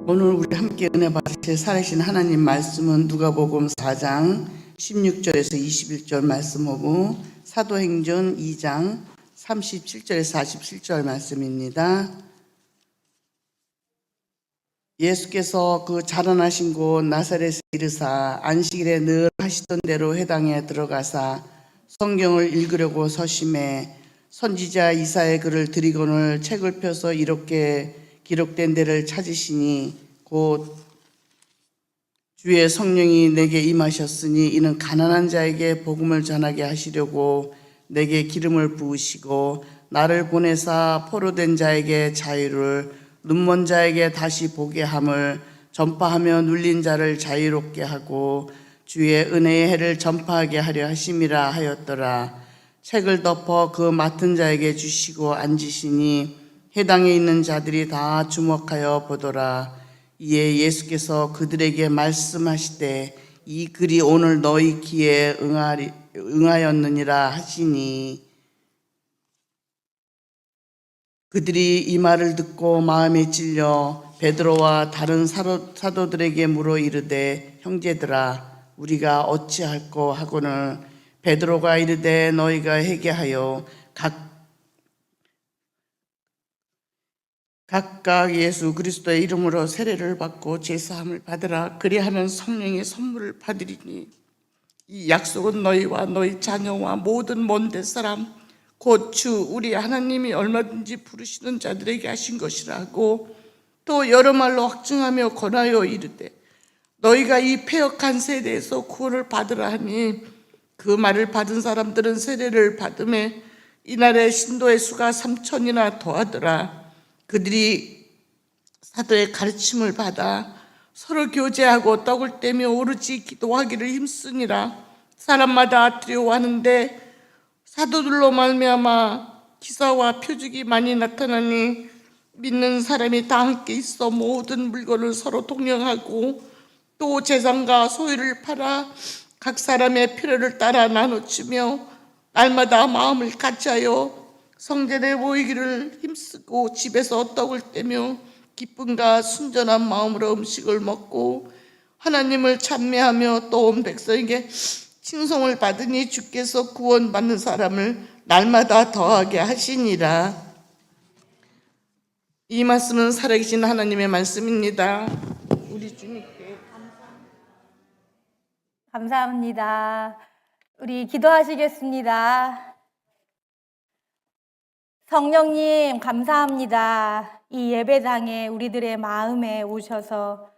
오늘 우리 함께 은혜 받으실 살아계신 하나님 말씀은 누가복음 4장 16절에서 21절 말씀하고 사도행전 2장 37절에서 47절 말씀입니다. 예수께서 그 자라나신 곳 나사렛에 이르사 안식일에 늘 하시던 대로 회당에 들어가사 성경을 읽으려고 서심해 선지자 이사야의 글을 들이거늘 책을 펴서 이렇게 기록된 데를 찾으시니 곧 주의 성령이 내게 임하셨으니 이는 가난한 자에게 복음을 전하게 하시려고 내게 기름을 부으시고 나를 보내사 포로된 자에게 자유를 눈먼 자에게 다시 보게 함을 전파하며 눌린 자를 자유롭게 하고 주의 은혜의 해를 전파하게 하려 하심이라 하였더라. 책을 덮어 그 맡은 자에게 주시고 앉으시니 회당에 있는 자들이 다 주목하여 보더라. 이에 예수께서 그들에게 말씀하시되 이 글이 오늘 너희 귀에 응하였느니라 하시니 그들이 이 말을 듣고 마음에 찔려 베드로와 다른 사도들에게 물어 이르되 형제들아 우리가 어찌할꼬 하고는 베드로가 이르되 너희가 회개하여 각각 예수 그리스도의 이름으로 세례를 받고 제사함을 받으라. 그리하면 성령의 선물을 받으리니 이 약속은 너희와 너희 자녀와 모든 먼데 사람 곧 주 우리 하나님이 얼마든지 부르시는 자들에게 하신 것이라 하고 또 여러 말로 확증하며 권하여 이르되 너희가 이 패역한 세대에서 구원을 받으라 하니 그 말을 받은 사람들은 세례를 받음에 이날에 신도의 수가 3,000이나 더하더라. 그들이 사도의 가르침을 받아 서로 교제하고 떡을 떼며 오로지 기도하기를 힘쓰니라. 사람마다 두려워하는데 사도들로 말미암아 기사와 표적이 많이 나타나니 믿는 사람이 다 함께 있어 모든 물건을 서로 동령하고 또 재산과 소유를 팔아 각 사람의 필요를 따라 나눠주며 날마다 마음을 같이하여 성전에 모이기를 힘쓰고 집에서 떡을 떼며 기쁨과 순전한 마음으로 음식을 먹고 하나님을 찬미하며 또 온 백성에게 칭송을 받으니 주께서 구원받는 사람을 날마다 더하게 하시니라. 이 말씀은 살아계신 하나님의 말씀입니다. 우리 주님께 감사합니다. 우리 기도하시겠습니다. 성령님 감사합니다. 이 예배당에 우리들의 마음에 오셔서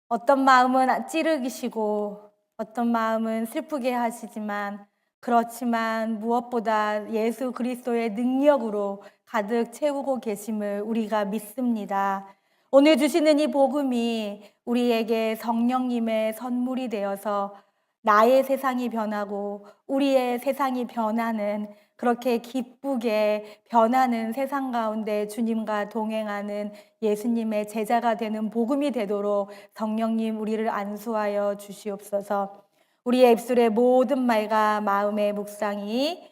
어떤 마음은 찌르기시고 어떤 마음은 슬프게 하시지만 그렇지만 무엇보다 예수 그리스도의 능력으로 가득 채우고 계심을 우리가 믿습니다. 오늘 주시는 이 복음이 우리에게 성령님의 선물이 되어서 나의 세상이 변하고 우리의 세상이 변하는 그렇게 기쁘게 변하는 세상 가운데 주님과 동행하는 예수님의 제자가 되는 복음이 되도록 성령님 우리를 안수하여 주시옵소서. 우리의 입술의 모든 말과 마음의 묵상이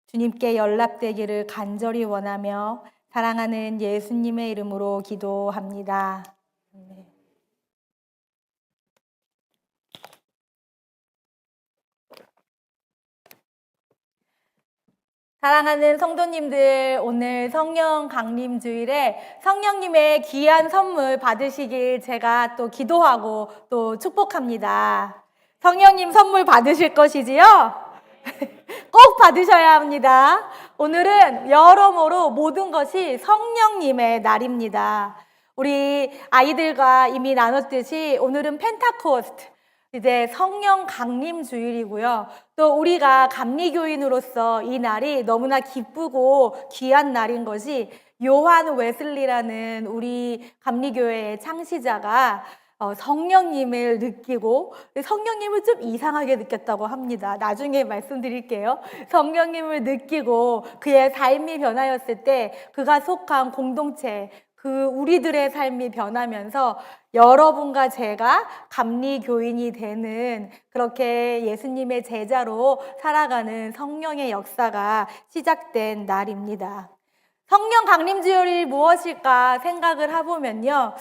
주님께 연락되기를 간절히 원하며 사랑하는 예수님의 이름으로 기도합니다. 사랑하는 성도님들, 오늘 성령 강림 주일에 성령님의 귀한 선물 받으시길 제가 또 기도하고 또 축복합니다. 성령님 선물 받으실 것이지요? 꼭 받으셔야 합니다. 오늘은 여러모로 모든 것이 성령님의 날입니다. 우리 아이들과 이미 나눴듯이 오늘은 펜타코스트, 이제 성령 강림 주일이고요. 또 우리가 감리교인으로서 이 날이 너무나 기쁘고 귀한 날인 것이 요한 웨슬리라는 우리 감리교회의 창시자가 성령님을 느끼고 성령님을 좀 이상하게 느꼈다고 합니다. 나중에 말씀드릴게요. 성령님을 느끼고 그의 삶이 변하였을 때 그가 속한 공동체, 그 우리들의 삶이 변하면서 여러분과 제가 감리교인이 되는 그렇게 예수님의 제자로 살아가는 성령의 역사가 시작된 날입니다. 성령 강림주일이 무엇일까 생각을 해보면요.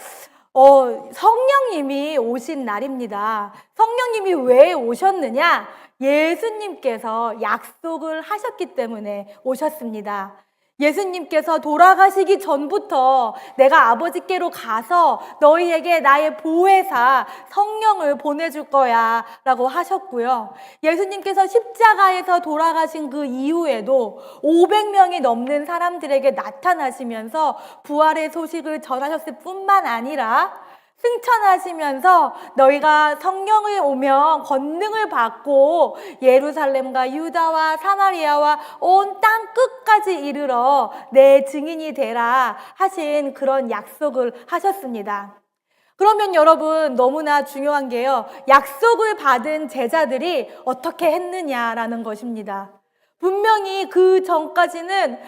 성령님이 오신 날입니다. 성령님이 왜 오셨느냐? 예수님께서 약속을 하셨기 때문에 오셨습니다. 예수님께서 돌아가시기 전부터 내가 아버지께로 가서 너희에게 나의 보혜사 성령을 보내줄 거야 라고 하셨고요. 예수님께서 십자가에서 돌아가신 그 이후에도 500명이 넘는 사람들에게 나타나시면서 부활의 소식을 전하셨을 뿐만 아니라 승천하시면서 너희가 성령을 오면 권능을 받고 예루살렘과 유다와 사마리아와 온 땅 끝까지 이르러 내 증인이 되라 하신 그런 약속을 하셨습니다. 그러면 여러분 너무나 중요한 게요. 약속을 받은 제자들이 어떻게 했느냐라는 것입니다. 분명히 그 전까지는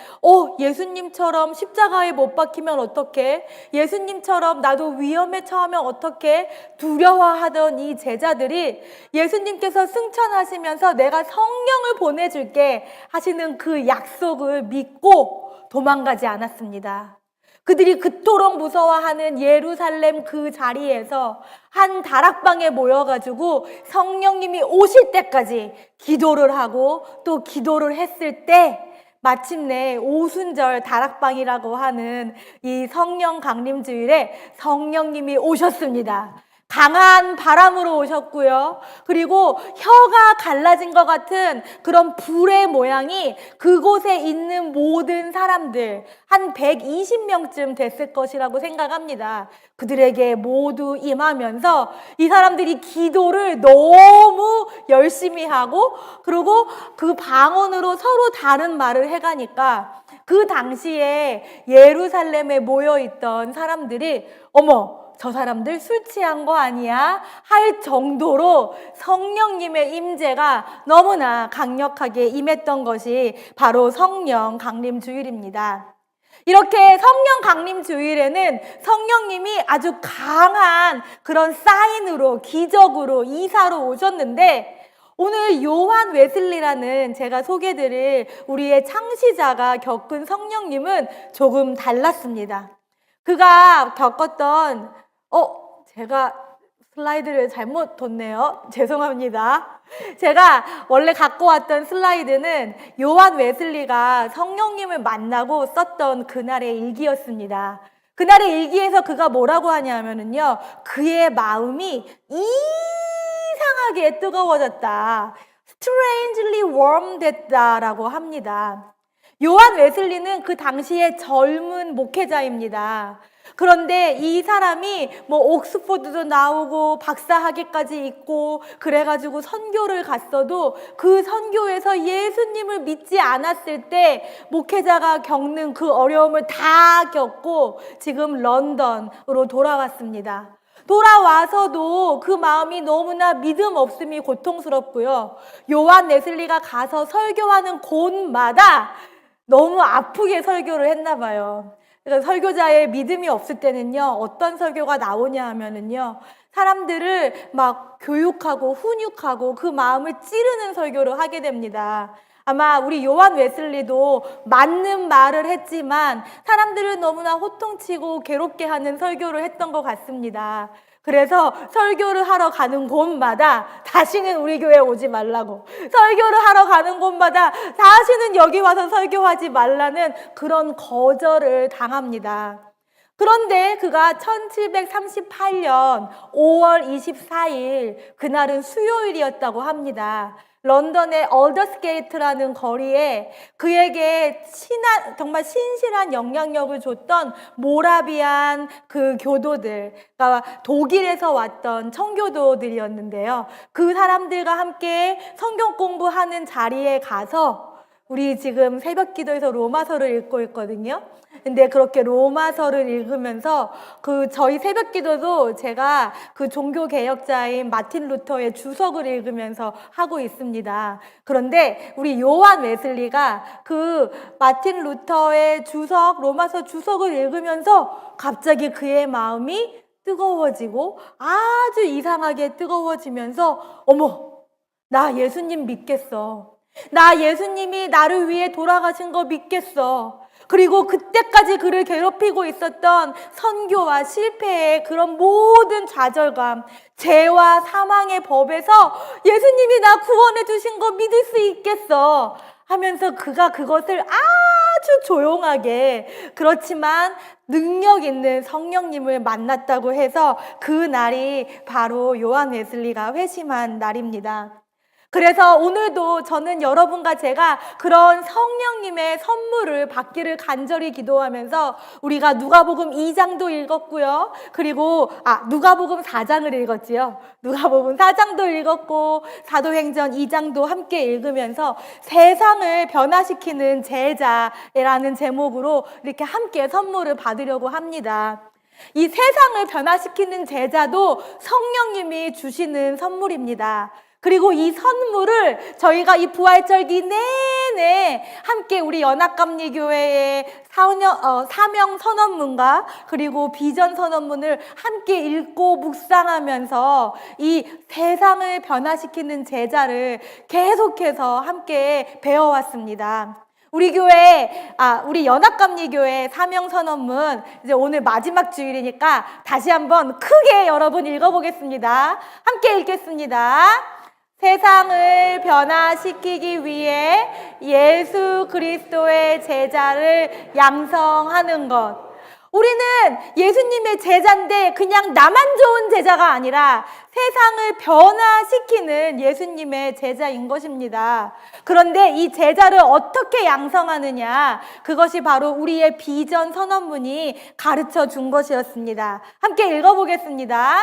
예수님처럼 십자가에 못 박히면 어떡해? 예수님처럼 나도 위험에 처하면 어떡해? 두려워하던 이 제자들이 예수님께서 승천하시면서 내가 성령을 보내줄게 하시는 그 약속을 믿고 도망가지 않았습니다. 그들이 그토록 무서워하는 예루살렘 그 자리에서 한 다락방에 모여가지고 성령님이 오실 때까지 기도를 하고 또 기도를 했을 때 마침내 오순절 다락방이라고 하는 이 성령 강림 주일에 성령님이 오셨습니다. 강한 바람으로 오셨고요. 그리고 혀가 갈라진 것 같은 그런 불의 모양이 그곳에 있는 모든 사람들 한 120명쯤 됐을 것이라고 생각합니다. 그들에게 모두 임하면서 이 사람들이 기도를 너무 열심히 하고 그리고 그 방언으로 서로 다른 말을 해가니까 그 당시에 예루살렘에 모여있던 사람들이 어머 저 사람들 술 취한 거 아니야? 할 정도로 성령님의 임재가 너무나 강력하게 임했던 것이 바로 성령 강림 주일입니다. 이렇게 성령 강림 주일에는 성령님이 아주 강한 그런 사인으로 기적으로 이사로 오셨는데 오늘 요한 웨슬리라는 제가 소개드릴 우리의 창시자가 겪은 성령님은 조금 달랐습니다. 그가 겪었던 제가 슬라이드를 잘못 뒀네요. 죄송합니다. 제가 원래 갖고 왔던 슬라이드는 요한 웨슬리가 성령님을 만나고 썼던 그날의 일기였습니다. 그날의 일기에서 그가 뭐라고 하냐면요. 그의 마음이 이상하게 뜨거워졌다. strangely warm 됐다라고 합니다. 요한 웨슬리는 그 당시에 젊은 목회자입니다. 그런데 이 사람이 옥스포드도 나오고 박사학위까지 있고 그래가지고 선교를 갔어도 그 선교에서 예수님을 믿지 않았을 때 목회자가 겪는 그 어려움을 다 겪고 지금 런던으로 돌아왔습니다. 돌아와서도 그 마음이 너무나 믿음 없음이 고통스럽고요. 요한 웨슬리가 가서 설교하는 곳마다 너무 아프게 설교를 했나 봐요. 그러니까 설교자의 믿음이 없을 때는요, 어떤 설교가 나오냐 하면은요, 사람들을 막 교육하고 훈육하고 그 마음을 찌르는 설교를 하게 됩니다. 아마 우리 요한 웨슬리도 맞는 말을 했지만 사람들을 너무나 호통치고 괴롭게 하는 설교를 했던 것 같습니다. 그래서 설교를 하러 가는 곳마다 다시는 우리 교회 오지 말라고, 설교를 하러 가는 곳마다 다시는 여기 와서 설교하지 말라는 그런 거절을 당합니다. 그런데 그가 1738년 5월 24일 그날은 수요일이었다고 합니다. 런던의 얼더스게이트라는 거리에 그에게 정말 신실한 영향력을 줬던 모라비안 그 교도들, 그러니까 독일에서 왔던 청교도들이었는데요. 그 사람들과 함께 성경 공부하는 자리에 가서 우리 지금 새벽 기도에서 로마서를 읽고 있거든요. 근데 그렇게 로마서를 읽으면서 저희 새벽 기도도 제가 그 종교 개혁자인 마틴 루터의 주석을 읽으면서 하고 있습니다. 그런데 우리 요한 웨슬리가 그 마틴 루터의 주석, 로마서 주석을 읽으면서 갑자기 그의 마음이 뜨거워지고 아주 이상하게 뜨거워지면서 어머, 나 예수님 믿겠어. 나 예수님이 나를 위해 돌아가신 거 믿겠어. 그리고 그때까지 그를 괴롭히고 있었던 선교와 실패의 그런 모든 좌절감, 죄와 사망의 법에서 예수님이 나 구원해 주신 거 믿을 수 있겠어 하면서 그가 그것을 아주 조용하게, 그렇지만 능력 있는 성령님을 만났다고 해서 그 날이 바로 요한 웨슬리가 회심한 날입니다. 그래서 오늘도 저는 여러분과 제가 그런 성령님의 선물을 받기를 간절히 기도하면서, 우리가 누가복음 2장도 읽었고요. 그리고 누가복음 4장을 읽었지요. 누가복음 4장도 읽었고 사도행전 2장도 함께 읽으면서 세상을 변화시키는 제자라는 제목으로 이렇게 함께 선물을 받으려고 합니다. 이 세상을 변화시키는 제자도 성령님이 주시는 선물입니다. 그리고 이 선물을 저희가 이 부활절기 내내 함께 우리 연합감리교회의 사명 선언문과 그리고 비전 선언문을 함께 읽고 묵상하면서 이 세상을 변화시키는 제자를 계속해서 함께 배워왔습니다. 우리 교회, 우리 연합감리교회 사명선언문, 이제 오늘 마지막 주일이니까 다시 한번 크게 여러분 읽어보겠습니다. 함께 읽겠습니다. 세상을 변화시키기 위해 예수 그리스도의 제자를 양성하는 것. 우리는 예수님의 제자인데 그냥 나만 좋은 제자가 아니라 세상을 변화시키는 예수님의 제자인 것입니다. 그런데 이 제자를 어떻게 양성하느냐, 그것이 바로 우리의 비전 선언문이 가르쳐 준 것이었습니다. 함께 읽어보겠습니다.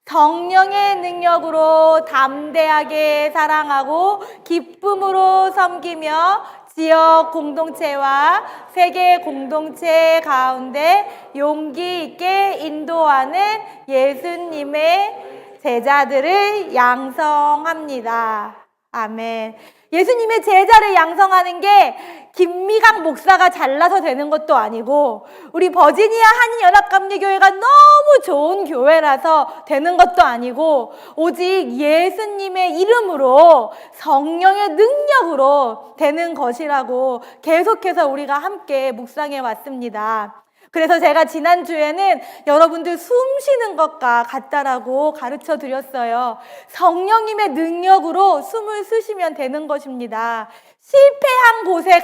성령의 능력으로 담대하게 사랑하고 기쁨으로 섬기며 지역 공동체와 세계 공동체 가운데 용기 있게 인도하는 예수님의 제자들을 양성합니다. 아멘. 예수님의 제자를 양성하는 게 김미강 목사가 잘나서 되는 것도 아니고 우리 버지니아 한인연합감리교회가 너무 좋은 교회라서 되는 것도 아니고 오직 예수님의 이름으로 성령의 능력으로 되는 것이라고 계속해서 우리가 함께 묵상해 왔습니다. 그래서 제가 지난주에는 여러분들 숨 쉬는 것과 같다라고 가르쳐 드렸어요. 성령님의 능력으로 숨을 쉬시면 되는 것입니다. 실패한 곳에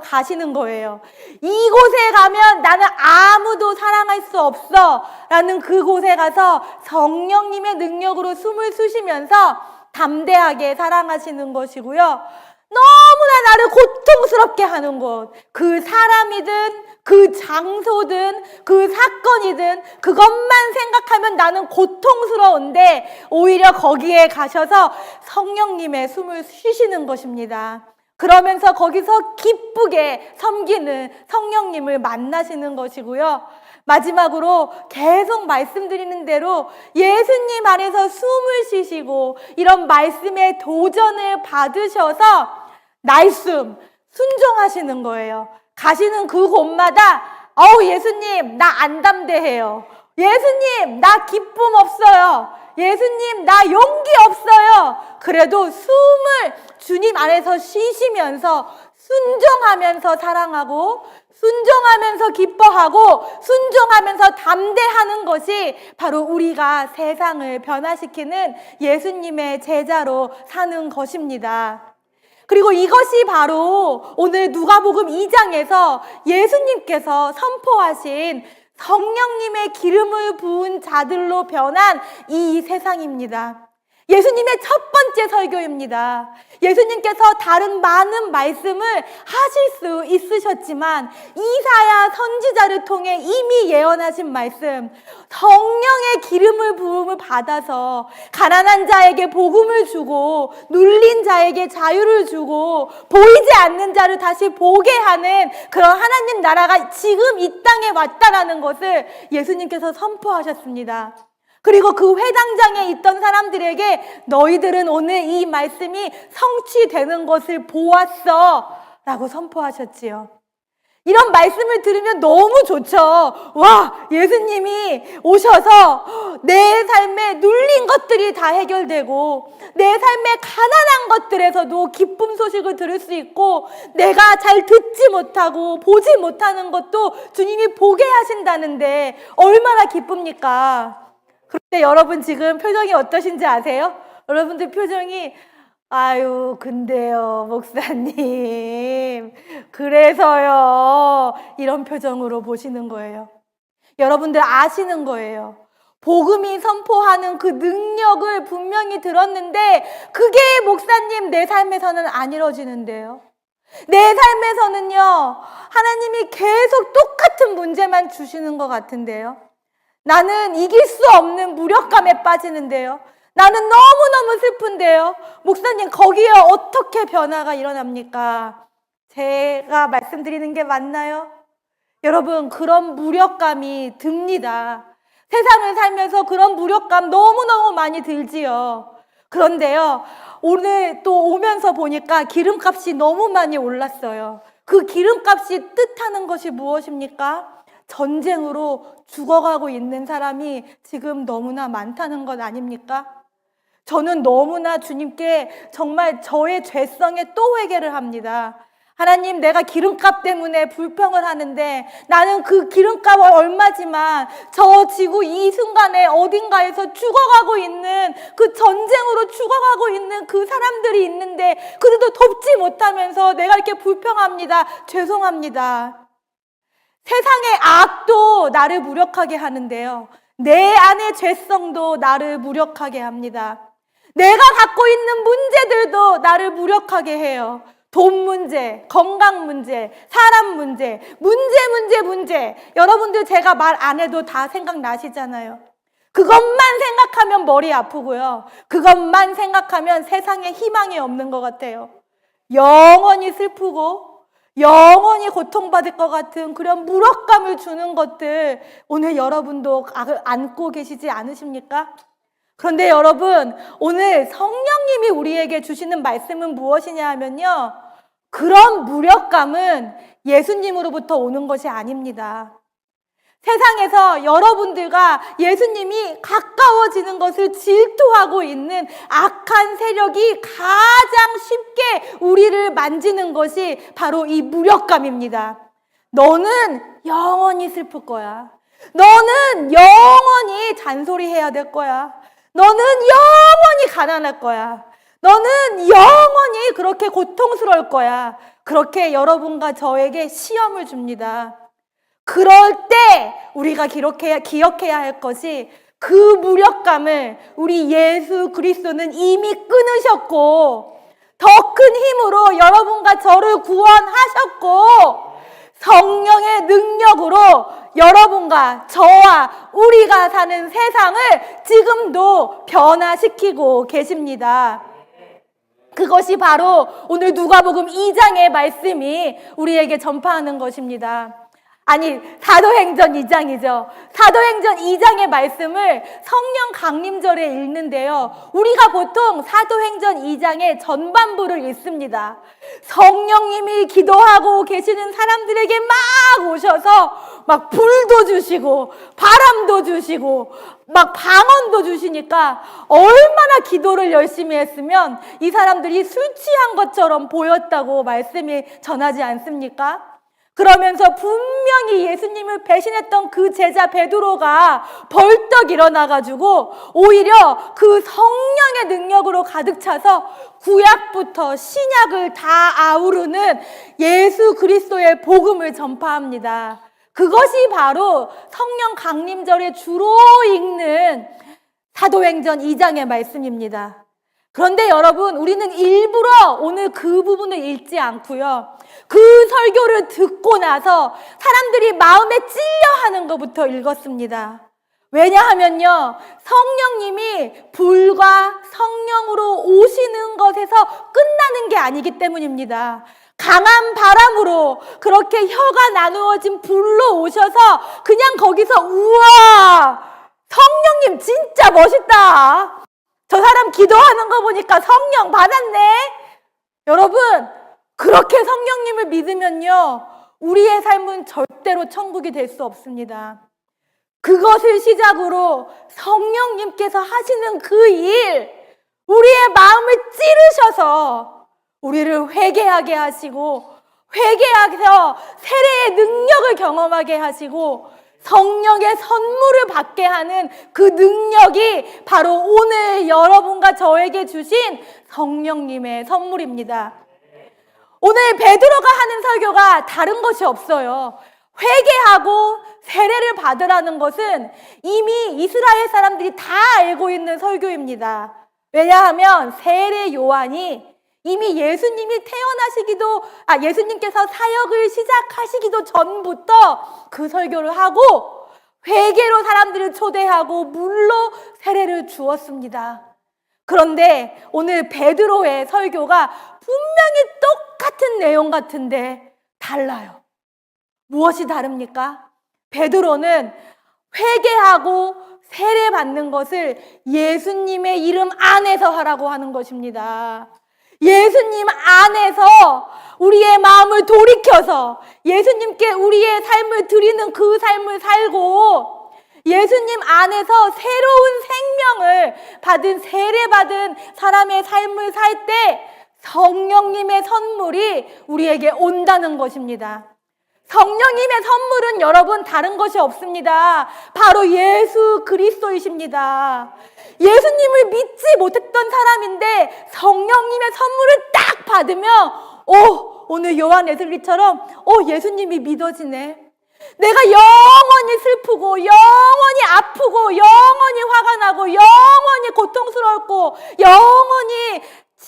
가시는 거예요. 이곳에 가면 나는 아무도 사랑할 수 없어 라는 그곳에 가서 성령님의 능력으로 숨을 쉬시면서 담대하게 사랑하시는 것이고요. 너무나 나를 고통스럽게 하는 곳, 그 사람이든 그 장소든 그 사건이든 그것만 생각하면 나는 고통스러운데 오히려 거기에 가셔서 성령님의 숨을 쉬시는 것입니다. 그러면서 거기서 기쁘게 섬기는 성령님을 만나시는 것이고요. 마지막으로 계속 말씀드리는 대로 예수님 안에서 숨을 쉬시고 이런 말씀의 도전을 받으셔서 날숨, 순종하시는 거예요. 가시는 그곳마다 예수님 나 안 담대해요. 예수님 나 기쁨 없어요. 예수님 나 용기 없어요. 그래도 숨을 주님 안에서 쉬시면서 순종하면서 사랑하고 순종하면서 기뻐하고 순종하면서 담대하는 것이 바로 우리가 세상을 변화시키는 예수님의 제자로 사는 것입니다. 그리고 이것이 바로 오늘 누가복음 2장에서 예수님께서 선포하신 성령님의 기름을 부은 자들로 변한 이 세상입니다. 예수님의 첫 번째 설교입니다. 예수님께서 다른 많은 말씀을 하실 수 있으셨지만 이사야 선지자를 통해 이미 예언하신 말씀, 성령의 기름을 부음을 받아서 가난한 자에게 복음을 주고 눌린 자에게 자유를 주고 보이지 않는 자를 다시 보게 하는 그런 하나님 나라가 지금 이 땅에 왔다라는 것을 예수님께서 선포하셨습니다. 그리고 그 회당장에 있던 사람들에게 너희들은 오늘 이 말씀이 성취되는 것을 보았어 라고 선포하셨지요. 이런 말씀을 들으면 너무 좋죠. 와, 예수님이 오셔서 내 삶에 눌린 것들이 다 해결되고 내 삶의 가난한 것들에서도 기쁨 소식을 들을 수 있고 내가 잘 듣지 못하고 보지 못하는 것도 주님이 보게 하신다는데 얼마나 기쁩니까? 그런데 여러분 지금 표정이 어떠신지 아세요? 여러분들 표정이 아유, 근데요, 목사님, 그래서요, 이런 표정으로 보시는 거예요. 여러분들 아시는 거예요. 복음이 선포하는 그 능력을 분명히 들었는데, 그게 목사님 내 삶에서는 안 이루어지는데요. 내 삶에서는요, 하나님이 계속 똑같은 문제만 주시는 것 같은데요. 나는 이길 수 없는 무력감에 빠지는데요. 나는 너무너무 슬픈데요. 목사님, 거기에 어떻게 변화가 일어납니까? 제가 말씀드리는 게 맞나요? 여러분, 그런 무력감이 듭니다. 세상을 살면서 그런 무력감 너무너무 많이 들지요. 그런데요, 오늘 또 오면서 보니까 기름값이 너무 많이 올랐어요. 그 기름값이 뜻하는 것이 무엇입니까? 전쟁으로 죽어가고 있는 사람이 지금 너무나 많다는 것 아닙니까? 저는 너무나 주님께 정말 저의 죄성에 또 회개를 합니다. 하나님, 내가 기름값 때문에 불평을 하는데 나는 그 기름값 얼마지만 저 지구 이 순간에 어딘가에서 죽어가고 있는 그 전쟁으로 죽어가고 있는 그 사람들이 있는데 그들도 돕지 못하면서 내가 이렇게 불평합니다. 죄송합니다. 세상의 악도 나를 무력하게 하는데요. 내 안의 죄성도 나를 무력하게 합니다. 내가 갖고 있는 문제들도 나를 무력하게 해요. 돈 문제, 건강 문제, 사람 문제, 문제. 여러분들 제가 말 안 해도 다 생각나시잖아요. 그것만 생각하면 머리 아프고요. 그것만 생각하면 세상에 희망이 없는 것 같아요. 영원히 슬프고 영원히 고통받을 것 같은 그런 무력감을 주는 것들 오늘 여러분도 안고 계시지 않으십니까? 그런데 여러분, 오늘 성령님이 우리에게 주시는 말씀은 무엇이냐 하면요, 그런 무력감은 예수님으로부터 오는 것이 아닙니다. 세상에서 여러분들과 예수님이 가까워지는 것을 질투하고 있는 악한 세력이 가장 쉽게 우리를 만지는 것이 바로 이 무력감입니다. 너는 영원히 슬플 거야. 너는 영원히 잔소리해야 될 거야. 너는 영원히 가난할 거야. 너는 영원히 그렇게 고통스러울 거야. 그렇게 여러분과 저에게 시험을 줍니다. 그럴 때 우리가 기억해야 할 것이 그 무력감을 우리 예수 그리스도는 이미 끊으셨고 더 큰 힘으로 여러분과 저를 구원하셨고 성령의 능력으로 여러분과 저와 우리가 사는 세상을 지금도 변화시키고 계십니다. 그것이 바로 오늘 누가복음 2장의 말씀이 우리에게 전파하는 것입니다. 아니, 사도행전 2장이죠. 사도행전 2장의 말씀을 성령 강림절에 읽는데요. 우리가 보통 사도행전 2장의 전반부를 읽습니다. 성령님이 기도하고 계시는 사람들에게 막 오셔서 막 불도 주시고 바람도 주시고 막 방언도 주시니까 얼마나 기도를 열심히 했으면 이 사람들이 술 취한 것처럼 보였다고 말씀이 전하지 않습니까? 그러면서 분명히 예수님을 배신했던 그 제자 베드로가 벌떡 일어나가지고 오히려 그 성령의 능력으로 가득 차서 구약부터 신약을 다 아우르는 예수 그리스도의 복음을 전파합니다. 그것이 바로 성령 강림절에 주로 읽는 사도행전 2장의 말씀입니다. 그런데 여러분, 우리는 일부러 오늘 그 부분을 읽지 않고요. 그 설교를 듣고 나서 사람들이 마음에 찔려하는 것부터 읽었습니다. 왜냐하면요, 성령님이 불과 성령으로 오시는 것에서 끝나는 게 아니기 때문입니다. 강한 바람으로 그렇게 혀가 나누어진 불로 오셔서 그냥 거기서 우와, 성령님 진짜 멋있다. 저 사람 기도하는 거 보니까 성령 받았네. 여러분, 그렇게 성령님을 믿으면요, 우리의 삶은 절대로 천국이 될 수 없습니다. 그것을 시작으로 성령님께서 하시는 그 일, 우리의 마음을 찌르셔서 우리를 회개하게 하시고, 회개하셔서 세례의 능력을 경험하게 하시고, 성령의 선물을 받게 하는 그 능력이 바로 오늘 여러분과 저에게 주신 성령님의 선물입니다. 오늘 베드로가 하는 설교가 다른 것이 없어요. 회개하고 세례를 받으라는 것은 이미 이스라엘 사람들이 다 알고 있는 설교입니다. 왜냐하면 세례 요한이 이미 예수님께서 사역을 시작하시기도 전부터 그 설교를 하고 회개로 사람들을 초대하고 물로 세례를 주었습니다. 그런데 오늘 베드로의 설교가 분명히 똑같은 내용 같은데 달라요. 무엇이 다릅니까? 베드로는 회개하고 세례 받는 것을 예수님의 이름 안에서 하라고 하는 것입니다. 예수님 안에서 우리의 마음을 돌이켜서 예수님께 우리의 삶을 드리는 그 삶을 살고, 예수님 안에서 새로운 생명을 받은, 세례받은 사람의 삶을 살 때 성령님의 선물이 우리에게 온다는 것입니다. 성령님의 선물은 여러분 다른 것이 없습니다. 바로 예수 그리스도이십니다. 예수님을 믿지 못했던 사람인데 성령님의 선물을 딱 받으면 오늘 요한 웨슬리처럼 예수님이 믿어지네. 내가 영원히 슬프고 영원히 아프고 영원히 화가 나고 영원히 고통스럽고 영원히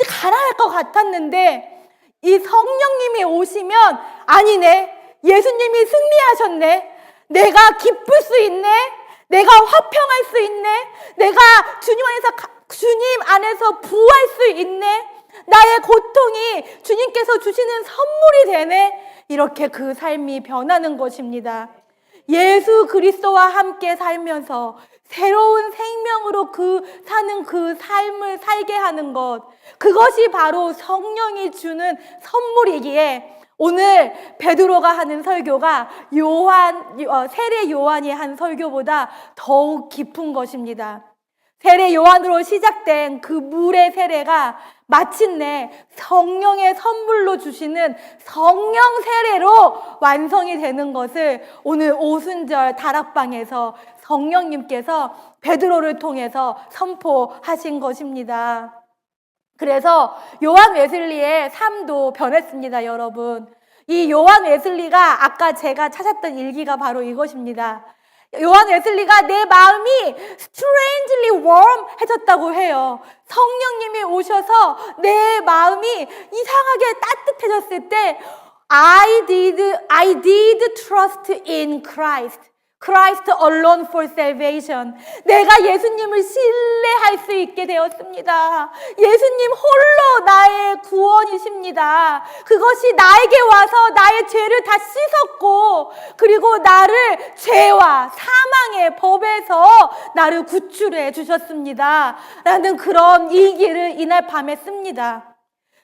가난할 것 같았는데 이 성령님이 오시면 아니네. 예수님이 승리하셨네. 내가 기쁠 수 있네. 내가 화평할 수 있네. 내가 주님 안에서 부할 수 있네. 나의 고통이 주님께서 주시는 선물이 되네. 이렇게 그 삶이 변하는 것입니다. 예수 그리스도와 함께 살면서 새로운 생명으로 사는 그 삶을 살게 하는 것, 그것이 바로 성령이 주는 선물이기에 오늘 베드로가 하는 설교가 세례 요한이 한 설교보다 더욱 깊은 것입니다. 세례 요한으로 시작된 그 물의 세례가 마침내 성령의 선물로 주시는 성령 세례로 완성이 되는 것을 오늘 오순절 다락방에서 성령님께서 베드로를 통해서 선포하신 것입니다. 그래서 요한 웨슬리의 삶도 변했습니다, 여러분. 이 요한 웨슬리가 아까 제가 찾았던 일기가 바로 이것입니다. 요한 웨슬리가 내 마음이 strangely warm해졌다고 해요. 성령님이 오셔서 내 마음이 이상하게 따뜻해졌을 때 I did trust in Christ alone for salvation. 내가 예수님을 신뢰할 수 있게 되었습니다. 예수님 홀로 나의 구원이십니다. 그것이 나에게 와서 나의 죄를 다 씻었고, 그리고 나를 죄와 사망의 법에서 나를 구출해 주셨습니다. 라는 그런 일기를 이날 밤에 씁니다.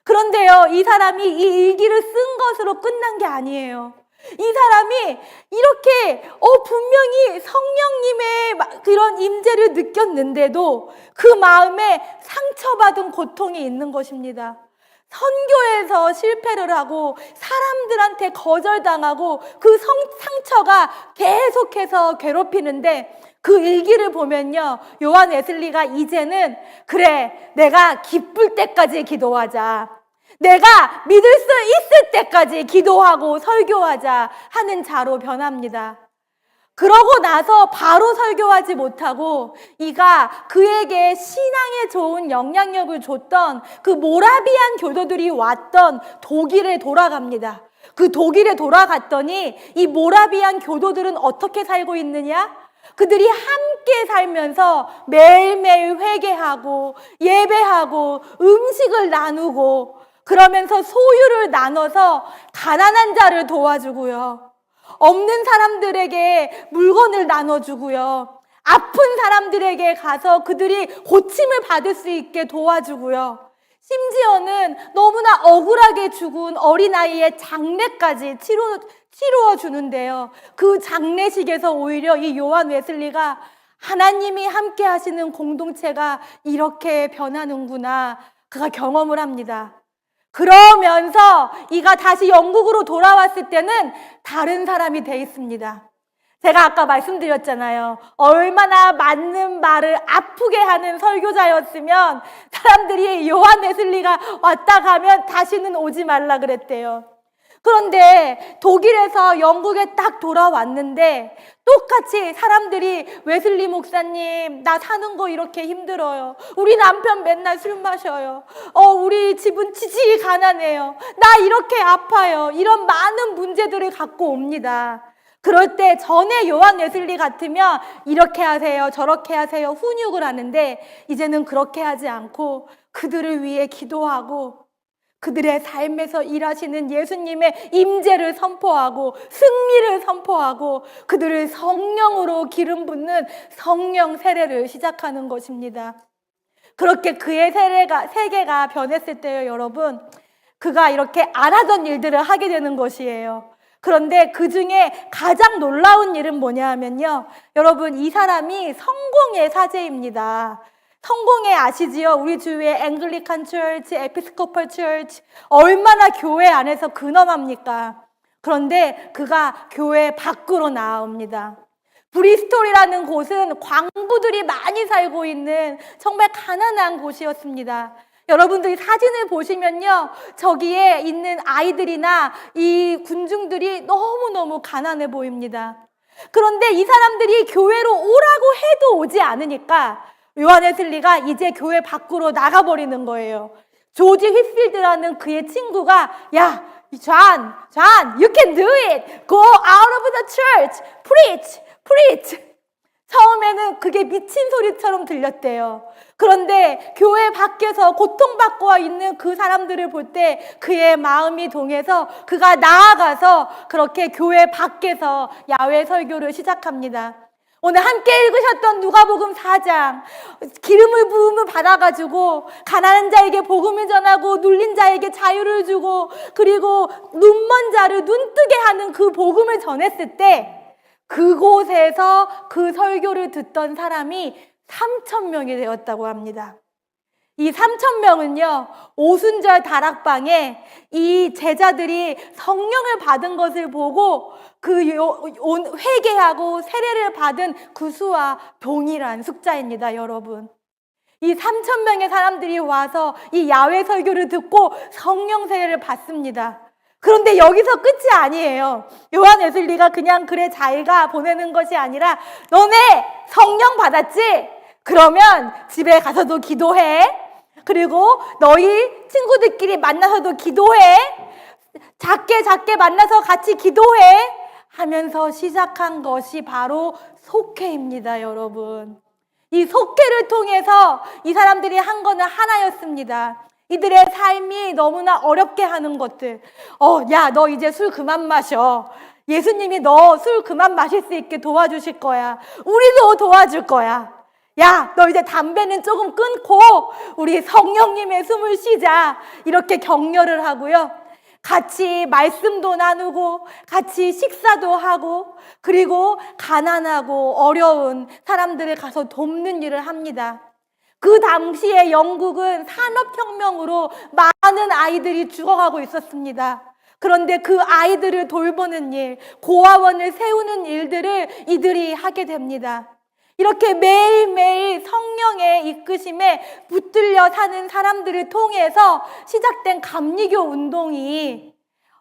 그런데요, 이 사람이 이 일기를 쓴 것으로 끝난 게 아니에요. 이 사람이 이렇게 분명히 성령님의 그런 임재를 느꼈는데도 그 마음에 상처받은 고통이 있는 것입니다. 선교에서 실패를 하고 사람들한테 거절당하고 그 상처가 계속해서 괴롭히는데 그 일기를 보면요, 요한 웨슬리가 이제는 그래, 내가 기쁠 때까지 기도하자, 내가 믿을 수 있을 때까지 기도하고 설교하자 하는 자로 변합니다. 그러고 나서 바로 설교하지 못하고 이가 그에게 신앙에 좋은 영향력을 줬던 그 모라비안 교도들이 왔던 독일에 돌아갑니다. 그 독일에 돌아갔더니 이 모라비안 교도들은 어떻게 살고 있느냐? 그들이 함께 살면서 매일매일 회개하고 예배하고 음식을 나누고 그러면서 소유를 나눠서 가난한 자를 도와주고요. 없는 사람들에게 물건을 나눠주고요. 아픈 사람들에게 가서 그들이 고침을 받을 수 있게 도와주고요. 심지어는 너무나 억울하게 죽은 어린아이의 장례까지 치루어 주는데요. 그 장례식에서 오히려 이 요한 웨슬리가 하나님이 함께 하시는 공동체가 이렇게 변하는구나, 그가 경험을 합니다. 그러면서 이가 다시 영국으로 돌아왔을 때는 다른 사람이 돼 있습니다. 제가 아까 말씀드렸잖아요. 얼마나 맞는 말을 아프게 하는 설교자였으면 사람들이 요한 웨슬리가 왔다 가면 다시는 오지 말라 그랬대요. 그런데 독일에서 영국에 딱 돌아왔는데 똑같이 사람들이 웨슬리 목사님, 나 사는 거 이렇게 힘들어요. 우리 남편 맨날 술 마셔요. 우리 집은 지지히 가난해요. 나 이렇게 아파요. 이런 많은 문제들을 갖고 옵니다. 그럴 때 전에 요한 웨슬리 같으면 이렇게 하세요, 저렇게 하세요, 훈육을 하는데 이제는 그렇게 하지 않고 그들을 위해 기도하고 그들의 삶에서 일하시는 예수님의 임재를 선포하고 승리를 선포하고 그들을 성령으로 기름 붓는 성령 세례를 시작하는 것입니다. 그렇게 그의 세계가 변했을 때요, 여러분, 그가 이렇게 안 하던 일들을 하게 되는 것이에요. 그런데 그 중에 가장 놀라운 일은 뭐냐 하면요, 여러분, 이 사람이 성공의 사제입니다. 성공회 아시지요? 우리 주위에 앵글리칸 처치, 에피스코펄 처치, 얼마나 교회 안에서 근엄합니까? 그런데 그가 교회 밖으로 나옵니다. 브리스톨이라는 곳은 광부들이 많이 살고 있는 정말 가난한 곳이었습니다. 여러분들이 사진을 보시면요, 저기에 있는 아이들이나 이 군중들이 너무너무 가난해 보입니다. 그런데 이 사람들이 교회로 오라고 해도 오지 않으니까 요한 웨슬리가 이제 교회 밖으로 나가버리는 거예요. 조지 휘필드라는 그의 친구가, 야, 존, you can do it. Go out of the church. Preach. 처음에는 그게 미친 소리처럼 들렸대요. 그런데 교회 밖에서 고통받고 있는 그 사람들을 볼 때 그의 마음이 동해서 그가 나아가서 그렇게 교회 밖에서 야외 설교를 시작합니다. 오늘 함께 읽으셨던 누가복음 4장, 기름을 부음을 받아가지고 가난한 자에게 복음을 전하고 눌린 자에게 자유를 주고 그리고 눈먼 자를 눈뜨게 하는 그 복음을 전했을 때 그곳에서 그 설교를 듣던 사람이 3,000명이 되었다고 합니다. 이 3,000명은요, 오순절 다락방에 이 제자들이 성령을 받은 것을 보고 회개하고 세례를 받은 그 수와 동일한 숫자입니다, 여러분. 이 3,000명의 사람들이 와서 이 야외 설교를 듣고 성령 세례를 받습니다. 그런데 여기서 끝이 아니에요. 요한 웨슬리가 그냥 그래 자기가 보내는 것이 아니라, 너네 성령 받았지? 그러면 집에 가서도 기도해. 그리고 너희 친구들끼리 만나서도 기도해. 작게 만나서 같이 기도해. 하면서 시작한 것이 바로 속회입니다, 여러분. 이 속회를 통해서 이 사람들이 한 거는 하나였습니다. 이들의 삶이 너무나 어렵게 하는 것들. 야, 너 이제 술 그만 마셔. 예수님이 너 술 그만 마실 수 있게 도와주실 거야. 우리도 도와줄 거야. 야, 너 이제 담배는 조금 끊고 우리 성령님의 숨을 쉬자. 이렇게 격려를 하고요. 같이 말씀도 나누고 같이 식사도 하고 그리고 가난하고 어려운 사람들을 가서 돕는 일을 합니다. 그 당시에 영국은 산업혁명으로 많은 아이들이 죽어가고 있었습니다. 그런데 그 아이들을 돌보는 일, 고아원을 세우는 일들을 이들이 하게 됩니다. 이렇게 매일매일 성령의 이끄심에 붙들려 사는 사람들을 통해서 시작된 감리교 운동이,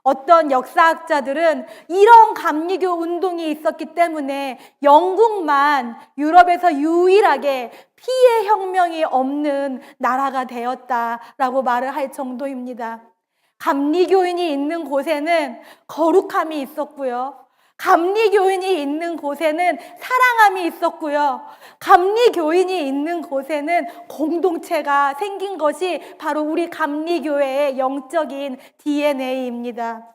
어떤 역사학자들은 이런 감리교 운동이 있었기 때문에 영국만 유럽에서 유일하게 피해 혁명이 없는 나라가 되었다라고 말을 할 정도입니다. 감리교인이 있는 곳에는 거룩함이 있었고요. 감리교인이 있는 곳에는 사랑함이 있었고요. 감리교인이 있는 곳에는 공동체가 생긴 것이 바로 우리 감리교회의 영적인 DNA입니다.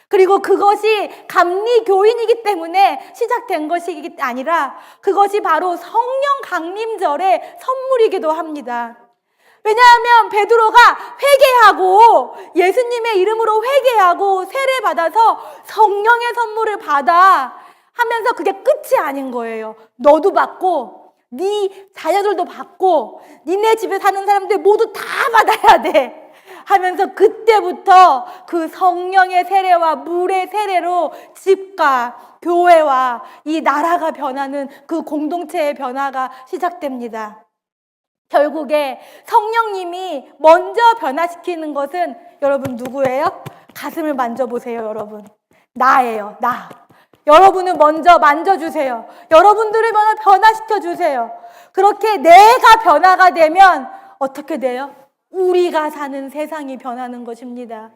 그리고 그것이 감리교인이기 때문에 시작된 것이 아니라 그것이 바로 성령 강림절의 선물이기도 합니다. 왜냐하면 베드로가 회개하고 예수님의 이름으로 회개하고 세례 받아서 성령의 선물을 받아 하면서 그게 끝이 아닌 거예요. 너도 받고 네 자녀들도 받고 니네 집에 사는 사람들 모두 다 받아야 돼 하면서 그때부터 그 성령의 세례와 물의 세례로 집과 교회와 이 나라가 변하는 그 공동체의 변화가 시작됩니다. 결국에 성령님이 먼저 변화시키는 것은 여러분 누구예요? 가슴을 만져보세요, 여러분. 나예요, 나. 여러분은 먼저 만져주세요. 여러분들을 먼저 변화시켜주세요. 그렇게 내가 변화가 되면 어떻게 돼요? 우리가 사는 세상이 변하는 것입니다.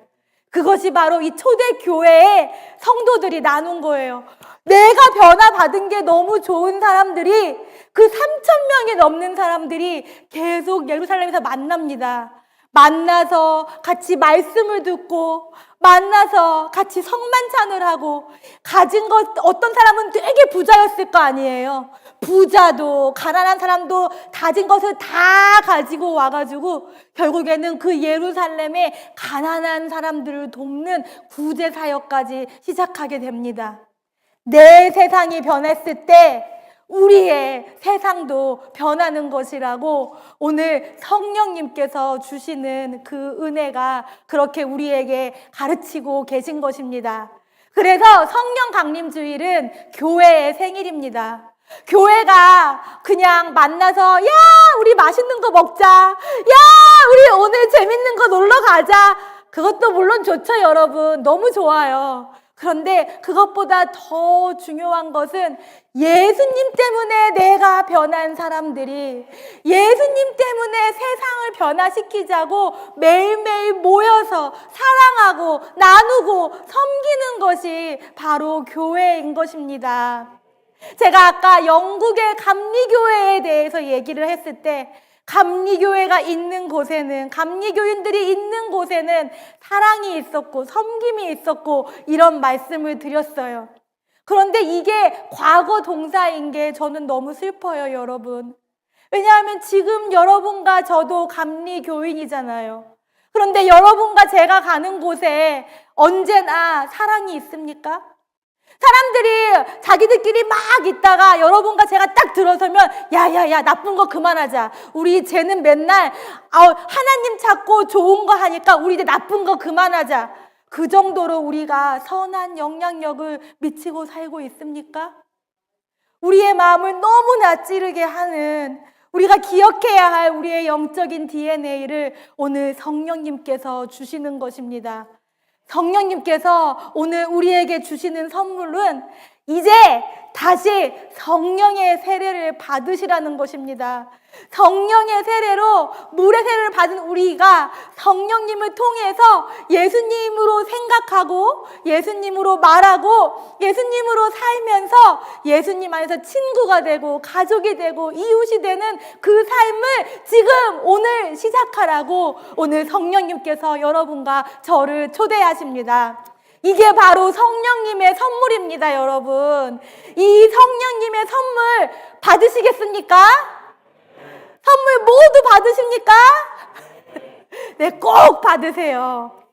그것이 바로 이 초대교회의 성도들이 나눈 거예요. 내가 변화받은 게 너무 좋은 사람들이 그 3,000명이 넘는 사람들이 계속 예루살렘에서 만납니다. 만나서 같이 말씀을 듣고 만나서 같이 성만찬을 하고 가진 것 어떤 사람은 되게 부자였을 거 아니에요. 부자도 가난한 사람도 가진 것을 다 가지고 와가지고 결국에는 그 예루살렘의 가난한 사람들을 돕는 구제 사역까지 시작하게 됩니다. 내 세상이 변했을 때 우리의 세상도 변하는 것이라고 오늘 성령님께서 주시는 그 은혜가 그렇게 우리에게 가르치고 계신 것입니다. 그래서 성령 강림주일은 교회의 생일입니다. 교회가 그냥 만나서 야 우리 맛있는 거 먹자, 야 우리 오늘 재밌는 거 놀러 가자, 그것도 물론 좋죠 여러분, 너무 좋아요. 그런데 그것보다 더 중요한 것은 예수님 때문에 내가 변한 사람들이 예수님 때문에 세상을 변화시키자고 매일매일 모여서 사랑하고 나누고 섬기는 것이 바로 교회인 것입니다. 제가 아까 영국의 감리교회에 대해서 얘기를 했을 때 감리교회가 있는 곳에는, 감리교인들이 있는 곳에는 사랑이 있었고 섬김이 있었고 이런 말씀을 드렸어요. 그런데 이게 과거 동사인 게 저는 너무 슬퍼요, 여러분. 왜냐하면 지금 여러분과 저도 감리교인이잖아요. 그런데 여러분과 제가 가는 곳에 언제나 사랑이 있습니까? 사람들이 자기들끼리 막 있다가 여러분과 제가 딱 들어서면 야야야 나쁜 거 그만하자. 우리 쟤는 맨날 하나님 찾고 좋은 거 하니까 우리 이제 나쁜 거 그만하자. 그 정도로 우리가 선한 영향력을 미치고 살고 있습니까? 우리의 마음을 너무나 찌르게 하는, 우리가 기억해야 할 우리의 영적인 DNA를 오늘 성령님께서 주시는 것입니다. 성령님께서 오늘 우리에게 주시는 선물은 이제 다시 성령의 세례를 받으시라는 것입니다. 성령의 세례로 물의 세례를 받은 우리가 성령님을 통해서 예수님으로 생각하고 예수님으로 말하고 예수님으로 살면서 예수님 안에서 친구가 되고 가족이 되고 이웃이 되는 그 삶을 지금 오늘 시작하라고 오늘 성령님께서 여러분과 저를 초대하십니다. 이게 바로 성령님의 선물입니다, 여러분. 이 성령님의 선물 받으시겠습니까? 선물 모두 받으십니까? 네, 꼭 받으세요.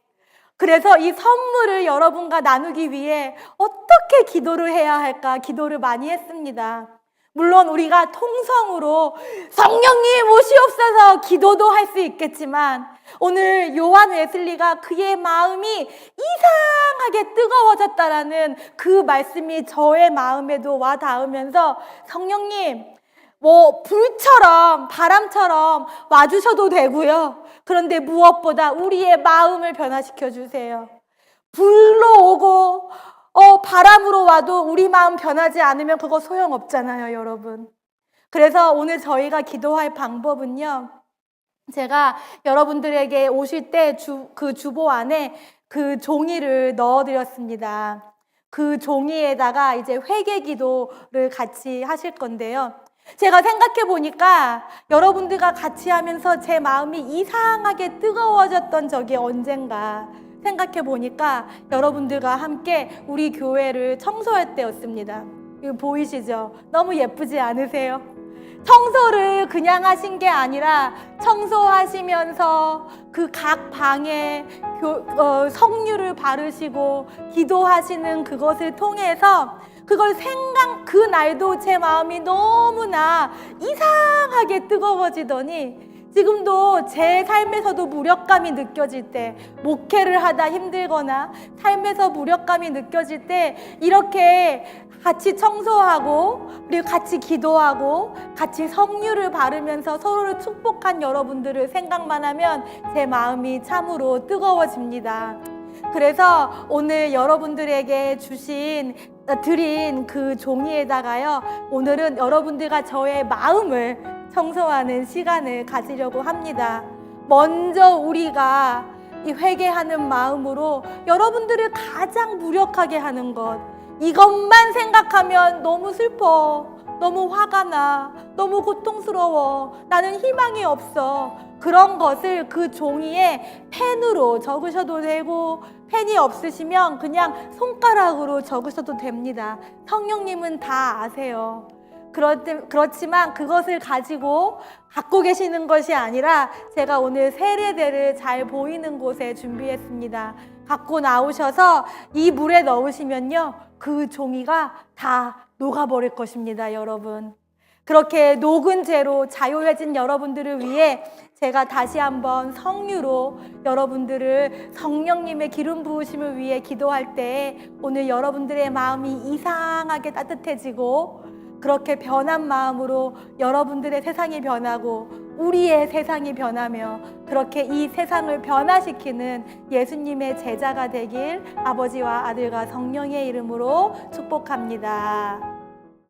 그래서 이 선물을 여러분과 나누기 위해 어떻게 기도를 해야 할까 기도를 많이 했습니다. 물론 우리가 통성으로 성령님 오시옵소서 기도도 할 수 있겠지만 오늘 요한 웨슬리가 그의 마음이 이상하게 뜨거워졌다라는 그 말씀이 저의 마음에도 와 닿으면서 성령님 불처럼 바람처럼 와주셔도 되고요. 그런데 무엇보다 우리의 마음을 변화시켜 주세요. 불로 오고 바람으로 와도 우리 마음 변하지 않으면 그거 소용없잖아요, 여러분. 그래서 오늘 저희가 기도할 방법은요. 제가 여러분들에게 오실 때 그 주보 안에 그 종이를 넣어드렸습니다. 그 종이에다가 이제 회개 기도를 같이 하실 건데요. 제가 생각해 보니까 여러분들과 같이 하면서 제 마음이 이상하게 뜨거워졌던 적이 언젠가 생각해 보니까 여러분들과 함께 우리 교회를 청소할 때였습니다. 이거 보이시죠? 너무 예쁘지 않으세요? 청소를 그냥 하신 게 아니라 청소하시면서 그 각 방에 성유를 바르시고 기도하시는 그것을 통해서 그걸 그 날도 제 마음이 너무나 이상하게 뜨거워지더니 지금도 제 삶에서도 무력감이 느껴질 때, 목회를 하다 힘들거나 삶에서 무력감이 느껴질 때 이렇게 같이 청소하고 그리고 같이 기도하고 같이 성유를 바르면서 서로를 축복한 여러분들을 생각만 하면 제 마음이 참으로 뜨거워집니다. 그래서 오늘 여러분들에게 드린 그 종이에다가요, 오늘은 여러분들과 저의 마음을 청소하는 시간을 가지려고 합니다. 먼저 우리가 이 회개하는 마음으로 여러분들을 가장 무력하게 하는 것, 이것만 생각하면 너무 슬퍼, 너무 화가 나, 너무 고통스러워, 나는 희망이 없어. 그런 것을 그 종이에 펜으로 적으셔도 되고, 펜이 없으시면 그냥 손가락으로 적으셔도 됩니다. 성령님은 다 아세요. 그렇지만 그것을 가지고 갖고 계시는 것이 아니라 제가 오늘 세례대를 잘 보이는 곳에 준비했습니다. 갖고 나오셔서 이 물에 넣으시면요, 그 종이가 다 녹아버릴 것입니다, 여러분. 그렇게 녹은 죄로 자유해진 여러분들을 위해 제가 다시 한번 성유로 여러분들을 성령님의 기름 부으심을 위해 기도할 때 오늘 여러분들의 마음이 이상하게 따뜻해지고 그렇게 변한 마음으로 여러분들의 세상이 변하고 우리의 세상이 변하며 그렇게 이 세상을 변화시키는 예수님의 제자가 되길 아버지와 아들과 성령의 이름으로 축복합니다.